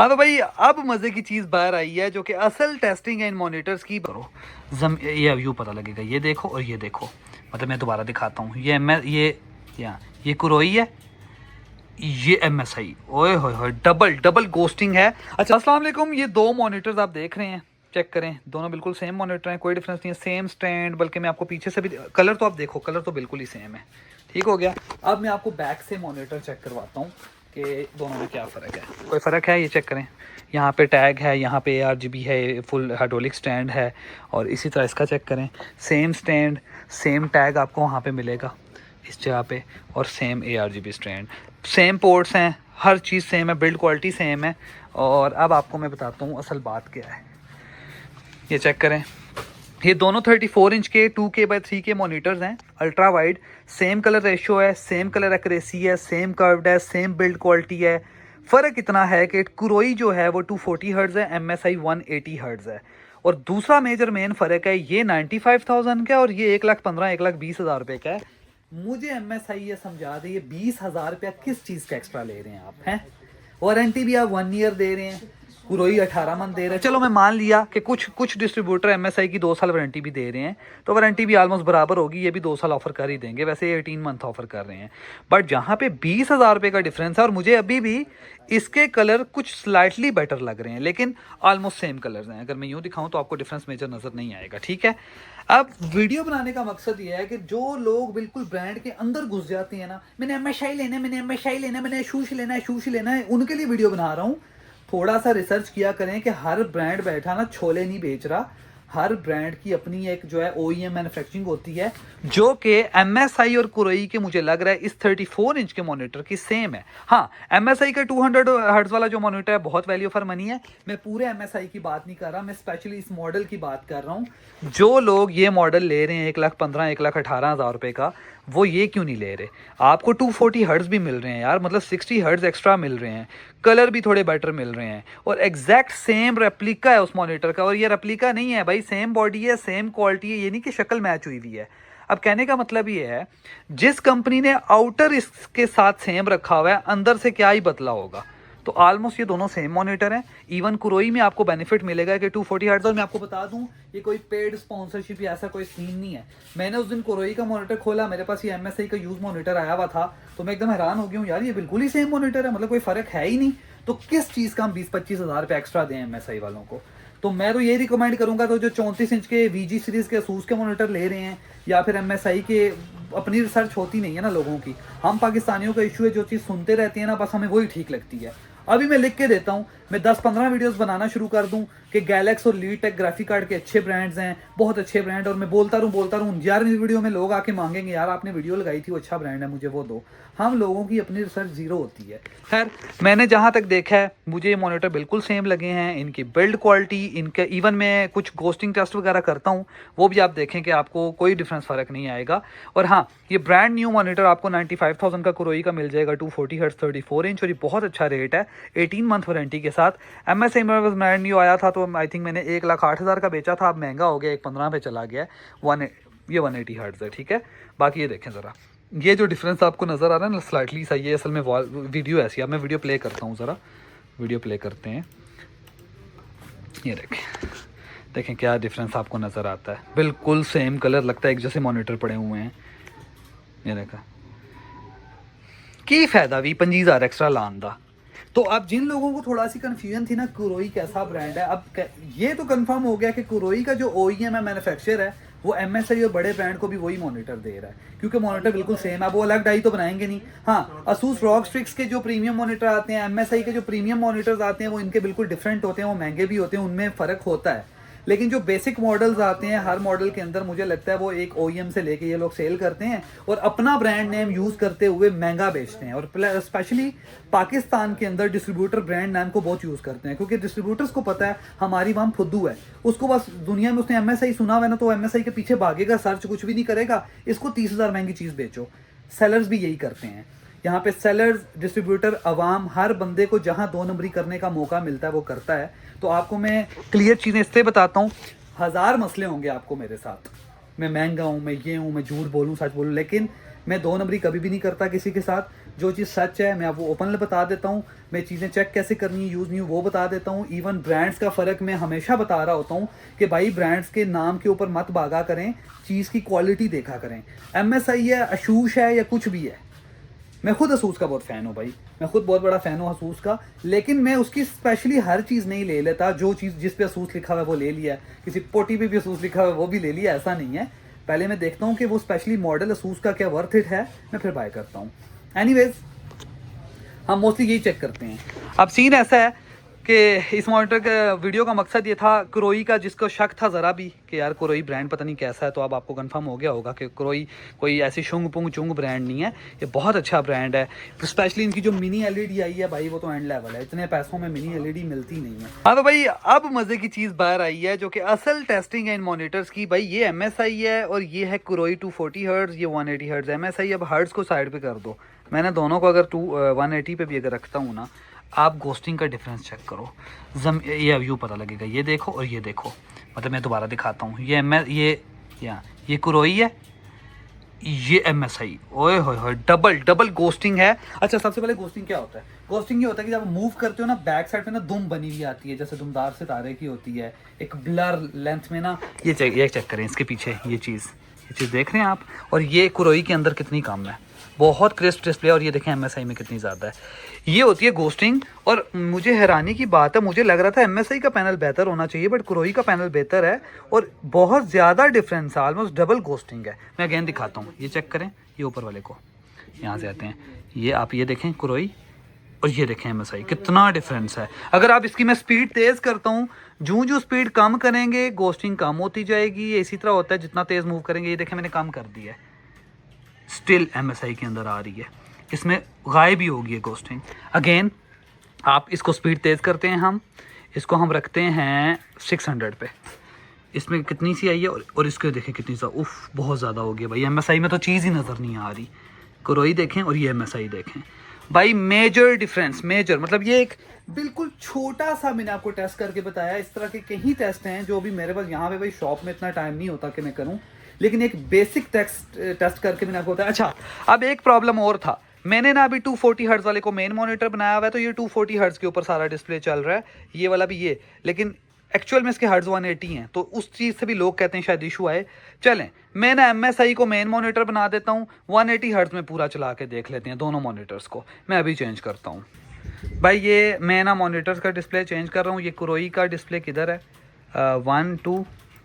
हाँ तो भाई अब मज़े की चीज़ बाहर आई है जो कि असल टेस्टिंग है इन मॉनिटर्स की। करो ये व्यू पता लगेगा, ये देखो और ये देखो। मतलब मैं दोबारा दिखाता हूँ, ये कुरोई है, ये MSI। ओए होए होए, डबल डबल गोस्टिंग है। अच्छा अस्सलाम वालेकुम, ये दो मॉनिटर्स आप देख रहे हैं, चेक करें, दोनों बिल्कुल सेम मॉनिटर हैं, कोई डिफरेंस नहीं है, सेम स्टैंड। बल्कि मैं आपको पीछे से भी कलर तो आप देखो, कलर तो बिल्कुल ही सेम है। ठीक हो गया। अब मैं आपको बैक से मॉनिटर चेक करवाता हूँ कि दोनों में क्या फ़र्क है। कोई फ़र्क है, ये चेक करें। यहाँ पे टैग है, यहाँ पे ARGB है, फुल हाइड्रोलिक स्टैंड है। और इसी तरह इसका चेक करें, सेम स्टैंड, सेम टैग आपको वहाँ पे मिलेगा इस जगह पे, और same ARGB stand, same ports हैं, हर चीज़ सेम है, बिल्ड क्वालिटी सेम है। और अब आपको मैं बताता हूँ असल बात क्या है। ये चेक करें, ये दोनों 34 इंच के 2K/3K मॉनिटर्स हैं, ultra wide, same colour ratio है, सेम कलर एक्यूरेसी है, सेम कर्व्ड है, सेम बिल्ड क्वालिटी है। फ़र्क इतना है कि कुरोई जो है वो 240 हर्ट्ज़ है, MSI 180 हर्ट्ज़ है। और दूसरा मेजर मेन फ़र्क है, ये 95,000 का है और ये 1,15,000 1,20,000 रुपये का है। मुझे MSI ये समझा दे, ये 20,000 रुपया किस चीज़ का एक्स्ट्रा ले रहे हैं आप हैं। वारंटी भी आप 1 ईयर दे रहे हैं, कुरोई 18 मंथ दे रहे हैं। चलो मैं मान लिया कि कुछ डिस्ट्रीब्यूटर MSI की 2 साल वारंटी भी दे रहे हैं, तो वारंटी भी ऑलमोस्ट बराबर होगी, ये भी 2 साल ऑफर कर ही देंगे। वैसे ये 18 मंथ ऑफर कर रहे हैं, बट जहाँ पे 20,000 रुपये का डिफरेंस है, और मुझे अभी भी इसके कलर कुछ स्लाइटली बेटर लग रहे हैं, लेकिन ऑलमोस्ट सेम कलर्स हैं। अगर मैं यूँ दिखाऊँ तो आपको डिफरेंस मेजर नज़र नहीं आएगा। ठीक है। अब वीडियो बनाने का मकसद ये है कि जो लोग बिल्कुल ब्रांड के अंदर घुस जाते हैं ना, मैंने MSI लेना है, मैंने MSI लेना है, मैंने शूश लेना है, शूश लेना है, उनके लिए वीडियो बना रहा हूँ। थोड़ा सा रिसर्च किया करें कि हर ब्रांड बैठा ना छोले नहीं बेच रहा। हर ब्रांड की अपनी एक जो है OEM मैन्युफैक्चरिंग होती है, जो कि MSI और कुरोई के मुझे लग रहा है इस 34 इंच के मॉनिटर की सेम है। हाँ, MSI का 200 हर्ट्ज वाला जो मॉनिटर है बहुत वैल्यू फॉर मनी है। मैं पूरे MSI की बात नहीं कर रहा, मैं स्पेशली इस मॉडल की बात कर रहा हूँ। जो लोग ये मॉडल ले रहे हैं 1,15,000 1,18,000 रुपये का, वो ये क्यों नहीं ले रहे। आपको 240 हर्ट्ज भी मिल रहे हैं यार, मतलब 60 हर्ट्ज एक्स्ट्रा मिल रहे हैं, कलर भी थोड़े बेटर मिल रहे हैं, और एग्जैक्ट सेम रेप्लिका है उस मॉनिटर का। और ये रेप्लिका नहीं है भाई, सेम बॉडी है, सेम क्वालिटी है, ये नहीं कि शक्ल मैच हुई हुई है। अब कहने का मतलब ये है, जिस कंपनी ने आउटर इसके साथ सेम रखा हुआ है, अंदर से क्या ही बदला होगा। तो ऑलमोस्ट ये दोनों सेम मॉनिटर हैं। इवन कुरोई में आपको बेनिफिट मिलेगा कि 240 हर्ट्ज। और मैं आपको बता दूं, ये कोई पेड स्पॉन्सरशिप या ऐसा कोई सीन नहीं है। मैंने उस दिन कुरोई का मॉनिटर खोला, मेरे पास ये MSI का यूज मॉनिटर आया हुआ था, तो मैं एकदम हैरान हो गया हूँ यार, ये बिल्कुल ही सेम मॉनिटर है, मतलब कोई फर्क है ही नहीं। तो किस चीज़ का हम 20-25 हज़ार रुपये एक्स्ट्रा दें MSI वालों को। तो मैं तो ये रिकमेंड करूंगा, तो जो 34 इंच के VG सीरीज के ASUS के मॉनिटर ले रहे हैं, या फिर MSI के, अपनी रिसर्च होती नहीं है ना लोगों की। हम पाकिस्तानियों का इशू है, जो चीज़ सुनते रहते हैं ना, बस हमें वही ठीक लगती है। अभी मैं लिख के देता हूँ, मैं 10-15 वीडियोस बनाना शुरू कर दूं कि गैलेक्स और लीटेक ग्राफिक कार्ड के अच्छे ब्रांड्स हैं, बहुत अच्छे ब्रांड, और मैं बोलता रहूं 11वीं वीडियो में लोग आके मांगेंगे यार आपने वीडियो लगाई थी, वो अच्छा ब्रांड है, मुझे वो दो। हम लोगों की अपनी रिसर्च जीरो होती है। खैर, मैंने जहाँ तक देखा है, मुझे ये मॉनिटर बिल्कुल सेम लगे हैं, इनकी बिल्ड क्वालिटी, इनके इवन मैं कुछ गोस्टिंग टेस्ट वगैरह करता हूँ, वो भी आप देखें कि आपको कोई डिफरेंस फ़र्क नहीं आएगा। और हाँ, ये ब्रांड न्यू मॉनिटर आपको 95,000 का कुरोई का मिल जाएगा, 240 हर्ट्ज 34 इंच, और ये बहुत अच्छा रेट है, 18 मंथ वारंटी के साथ। MSI में ब्रांड न्यू आया था तो आई थिंक मैंने 1,08,000 का बेचा था, अब महंगा हो गया, 1,15 पे चला गया है। ये 180 हर्ट्ज है। ठीक है। बाकी ये देखें ज़रा, ये जो डिफरेंस आपको नज़र आ रहा है ना, स्लाइटली सही है। असल में वीडियो ऐसी है, अब मैं वीडियो प्ले करता हूँ, ज़रा वीडियो प्ले करते हैं। ये देखें क्या डिफरेंस आपको नज़र आता है, बिल्कुल सेम कलर, लगता है एक जैसे मॉनिटर पड़े हुए हैं। ये देखा, की फ़ायदा भी 25,000 एक्स्ट्रा लान दा। तो अब जिन लोगों को थोड़ा सी कन्फ्यूजन थी ना कुरोई कैसा ब्रांड है, अब ये तो कंफर्म हो गया कि कुरोई का जो OEM है, मैन्युफैक्चरर है, वो MSI और बड़े ब्रांड को भी वही मॉनिटर दे रहा है, क्योंकि मॉनिटर बिल्कुल सेम है। वो अलग डाई तो बनाएंगे नहीं। हाँ, ASUS ROG Strix के जो प्रीमियम मॉनिटर आते हैं, MSI के जो प्रीमियम मॉनिटर्स आते हैं, वो इनके बिल्कुल डिफरेंट होते हैं, वो महंगे भी होते हैं, उनमें फ़र्क होता है। लेकिन जो बेसिक मॉडल्स आते हैं, हर मॉडल के अंदर मुझे लगता है वो एक OEM से लेके ये लोग सेल करते हैं, और अपना ब्रांड नेम यूज़ करते हुए महंगा बेचते हैं। और स्पेशली पाकिस्तान के अंदर डिस्ट्रीब्यूटर ब्रांड नेम को बहुत यूज़ करते हैं, क्योंकि डिस्ट्रीब्यूटर्स को पता है हमारी वहाँ फुद्दू है, उसको बस दुनिया में उसने MSI सुना हुआ है ना, तो MSI के पीछे भागेगा, सर्च कुछ भी नहीं करेगा, इसको 30,000 महंगी चीज़ बेचो। सेलर्स भी यही करते हैं। यहाँ पे सेलर्स, डिस्ट्रीब्यूटर, अवाम, हर बंदे को जहाँ 2 नंबरी करने का मौका मिलता है वो करता है। तो आपको मैं क्लियर चीज़ें इससे बताता हूँ, 1000 मसले होंगे आपको मेरे साथ, मैं महंगा हूँ, मैं ये हूँ, मैं झूठ बोलूँ, सच बोलूँ, लेकिन मैं 2 नंबरी कभी भी नहीं करता किसी के साथ। जो चीज़ सच है मैं आपको ओपनली बता देता हूँ, मैं चीज़ें चेक कैसे करनी है यूज़ नहीं वो बता देता हूँ। इवन ब्रांड्स का फ़र्क मैं हमेशा बता रहा होता हूँ कि भाई ब्रांड्स के नाम के ऊपर मत भागा करें, चीज़ की क्वालिटी देखा करें। MSI है, अशूश है या कुछ भी है, मैं खुद असूस का बहुत फ़ैन हूँ भाई, मैं खुद बहुत बड़ा फ़ैन हूँ असूस का, लेकिन मैं उसकी स्पेशली हर चीज़ नहीं ले लेता। जो चीज़ जिस पे असूस लिखा हुआ है वो ले लिया, किसी पोटी पे भी असूस लिखा हुआ है वो भी ले लिया, ऐसा नहीं है। पहले मैं देखता हूँ कि वो स्पेशली मॉडल असूस का क्या वर्थ इट है, मैं फिर बाय करता हूँ। एनीवेज हम मोस्टली यही चेक करते हैं। अब सीन ऐसा है कि इस मॉनिटर का वीडियो का मकसद ये था, कुरोई का जिसको शक था ज़रा भी कि यार कुरोई ब्रांड पता नहीं कैसा है, तो अब आपको कंफर्म हो गया होगा कि कुरोई कोई ऐसी शुंग पुंग चुंग ब्रांड नहीं है, ये बहुत अच्छा ब्रांड है। स्पेशली इनकी जो मिनी LED आई है भाई, वो तो एंड लेवल है, इतने पैसों में मिनी LED मिलती नहीं है। हाँ तो भाई अब मज़े की चीज़ बाहर आई है जो कि असल टेस्टिंग है इन मॉनिटर्स की। भाई ये MSI है और ये है कुरोई 240 हर्ट्ज़, ये 180 हर्ट्ज़। MSI अब हर्ट्ज़ को साइड पे कर दो, मैंने दोनों को अगर 180 पे भी अगर रखता हूँ ना, आप गोस्टिंग का डिफरेंस चेक करो, ये व्यू पता लगेगा। ये देखो और ये देखो, मतलब मैं दोबारा दिखाता हूँ, ये कुरोई है, ये MSI। ओए होए होए, डबल डबल गोस्टिंग है। अच्छा सबसे पहले गोस्टिंग क्या होता है? गोस्टिंग ये होता है कि जब मूव करते हो ना, बैक साइड पे ना दुम बनी हुई आती है, जैसे दुमदार सितारे की होती है, एक ब्लर लेंथ में ना। ये चेक करें इसके पीछे ये चीज़ देख रहे हैं आप, और ये कुरोई के अंदर कितनी कम है, बहुत क्रिस्प डिस्प्ले, और ये देखें MSI में कितनी ज़्यादा है। ये होती है गोस्टिंग। और मुझे हैरानी की बात है, मुझे लग रहा था MSI का पैनल बेहतर होना चाहिए, बट कुरोई का पैनल बेहतर है और बहुत ज़्यादा डिफरेंस है, ऑलमोस्ट डबल गोस्टिंग है। मैं अगेन दिखाता हूँ, ये चेक करें, ये ऊपर वाले को यहाँ से आते हैं, ये आप ये देखें कुरोई और ये देखें MSI, कितना डिफरेंस है। अगर आप इसकी मैं स्पीड तेज़ करता हूँ, जो स्पीड कम करेंगे गोस्टिंग कम होती जाएगी, इसी तरह होता है जितना तेज़ मूव करेंगे। ये देखें मैंने कम कर दिया है, स्टिल MSI के अंदर आ रही है, इसमें गायब ही होगी है गोस्टिंग। अगेन आप इसको स्पीड तेज़ करते हैं, हम इसको हम रखते हैं 600 पे, इसमें कितनी सी आई है, और इसको देखें कितनी सा, उफ बहुत ज़्यादा हो गया भाई। MSI में तो चीज़ ही नज़र नहीं आ रही। कुरोई देखें और ये MSI देखें भाई, मेजर डिफरेंस, मेजर मतलब ये एक बिल्कुल छोटा सा मैंने आपको टेस्ट करके बताया। इस तरह के कई टेस्ट हैं जो अभी मेरे पास यहाँ पे भाई शॉप में इतना टाइम नहीं होता कि मैं करूँ, लेकिन एक बेसिक टेस्ट करके मैंने आपको बताया। अच्छा अब एक प्रॉब्लम और था, मैंने ना अभी 240 हर्ट्ज़ वाले को मेन मॉनिटर बनाया हुआ है, तो ये 240 हर्ट्ज़ के ऊपर सारा डिस्प्ले चल रहा है, ये वाला भी ये, लेकिन एक्चुअल में इसके हर्ट्ज़ 180 हैं, तो उस चीज़ से भी लोग कहते हैं शायद इशू आए। चलें मैं ना MSI को मेन मॉनिटर बना देता हूँ, 180 हर्ट्ज़ में पूरा चला के देख लेते हैं दोनों मॉनिटर्स को। मैं अभी चेंज करता हूँ भाई, ये मैं ना मॉनिटर्स का डिस्प्ले चेंज कर रहा हूँ। ये कुरोई का डिस्प्ले किधर है?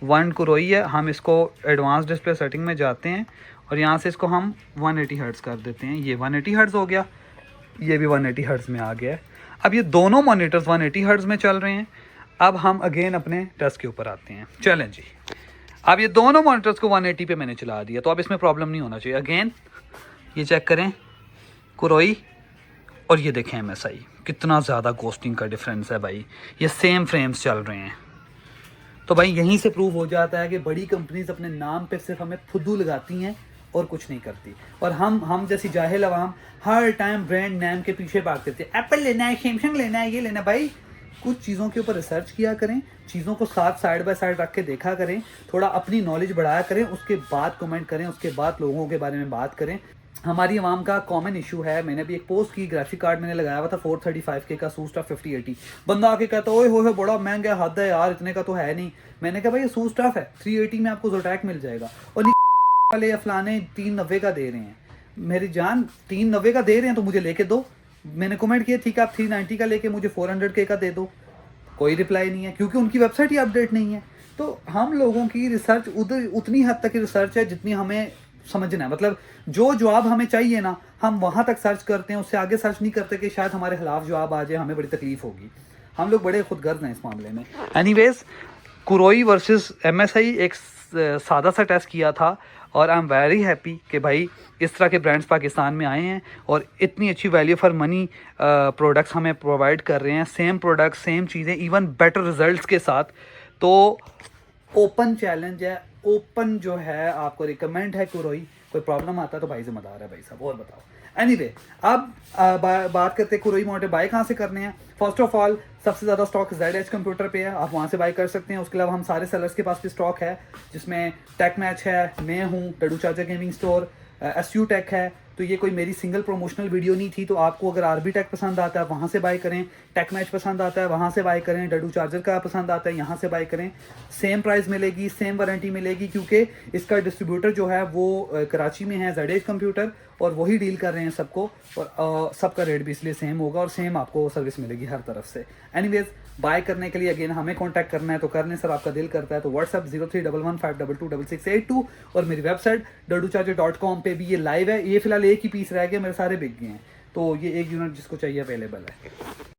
1 कुरोई है। हम इसको एडवांस डिस्प्ले सेटिंग में जाते हैं और यहाँ से इसको हम 180 हर्ट्ज़ कर देते हैं। ये 180 हर्ट्ज़ हो गया, ये भी 180 हर्ट्ज़ में आ गया है। अब ये दोनों मॉनिटर्स 180 हर्ट्ज़ में चल रहे हैं। अब हम अगेन अपने टेस्ट के ऊपर आते हैं। चलें जी, अब ये दोनों मॉनिटर्स को 180 पे मैंने चला दिया, तो अब इसमें प्रॉब्लम नहीं होना चाहिए। अगेन ये चेक करें कुरोई और ये देखें MSI, कितना ज़्यादा गोस्टिंग का डिफरेंस है भाई, ये सेम फ्रेम्स चल रहे हैं। तो भाई यहीं से प्रूव हो जाता है कि बड़ी कंपनीज अपने नाम पे सिर्फ हमें फुद्दू लगाती हैं और कुछ नहीं करती, और हम जैसी जाहिल अवाम हर टाइम ब्रांड नेम के पीछे भागते थे, एप्पल लेना है, सैमसंग लेना है, ये लेना। भाई कुछ चीज़ों के ऊपर रिसर्च किया करें, चीज़ों को साथ साइड बाय साइड रख के देखा करें, थोड़ा अपनी नॉलेज बढ़ाया करें, उसके बाद कमेंट करें, उसके बाद लोगों के बारे में बात करें। हमारी आवाम का कॉमन इशू है, मैंने भी एक पोस्ट की, ग्राफिक कार्ड मैंने लगाया हुआ था 435K का सूस्टफ 5080, बंदा आके कहता ओए हो बड़ा महंगा है, हद है यार, इतने का तो है नहीं। मैंने कहा भाई ये सूस्टफ है, 380 में आपको जोटैक मिल जाएगा, और वाले फलाने 390 का दे रहे हैं। मेरी जान 390 का दे रहे हैं तो मुझे लेके दो। मैंने कमेंट किया ठीक है आप 390 का लेके मुझे 400K का दे दो, कोई रिप्लाई नहीं है, क्योंकि उनकी वेबसाइट ही अपडेट नहीं है। तो हम लोगों की रिसर्च उतनी हद तक की रिसर्च है जितनी हमें समझना है, मतलब जो जवाब हमें चाहिए ना, हम वहाँ तक सर्च करते हैं, उससे आगे सर्च नहीं करते कि शायद हमारे खिलाफ जवाब आ जाए, हमें बड़ी तकलीफ होगी। हम लोग बड़े खुदगर्ज हैं इस मामले में। एनीवेज कुरोई वर्सेस MSI एक सादा सा टेस्ट किया था, और आई एम वेरी हैप्पी कि भाई इस तरह के ब्रांड्स पाकिस्तान में आए हैं और इतनी अच्छी वैल्यू फॉर मनी प्रोडक्ट्स हमें प्रोवाइड कर रहे हैं, सेम प्रोडक्ट्स सेम चीज़ें इवन बेटर रिजल्ट्स के साथ। तो ओपन चैलेंज है, ओपन जो है आपको रिकमेंड है कुरोई। कोई प्रॉब्लम आता है तो भाई जिम्मेदार है भाई साहब, और बताओ। एनीवे अब बात करते हैं कुरोई मॉनिटर बाय कहाँ से करने हैं। फर्स्ट ऑफ ऑल सबसे ज़्यादा स्टॉक ZH कंप्यूटर पे है, आप वहाँ से बाय कर सकते हैं। उसके अलावा हम सारे सेलर्स के पास भी स्टॉक है, जिसमें टेक मैच है, मैं हूँ, डडू चाचा गेमिंग स्टोर, SU टेक है, तो ये कोई मेरी सिंगल प्रमोशनल वीडियो नहीं थी। तो आपको अगर आरबी टेक पसंद आता है वहाँ से बाय करें, टेक मैच पसंद आता है वहाँ से बाय करें, डडू चार्जर का पसंद आता है यहाँ से बाय करें। सेम प्राइस मिलेगी, सेम वारंटी मिलेगी, क्योंकि इसका डिस्ट्रीब्यूटर जो है वो कराची में है, जेड कंप्यूटर, और वही डील कर रहे हैं सबको, और सबका रेट भी इसलिए सेम होगा और सेम आपको सर्विस मिलेगी हर तरफ से। एनीवेज, बाय करने के लिए अगेन हमें कांटेक्ट करना है तो करने सर, आपका दिल करता है तो व्हाट्सएप 031152226682 और मेरी वेबसाइट daducharger.com पे भी ये लाइव है। ये फिलहाल एक ही पीस रह गया, मेरे सारे बिक गए हैं, तो ये एक यूनिट जिसको चाहिए अवेलेबल है।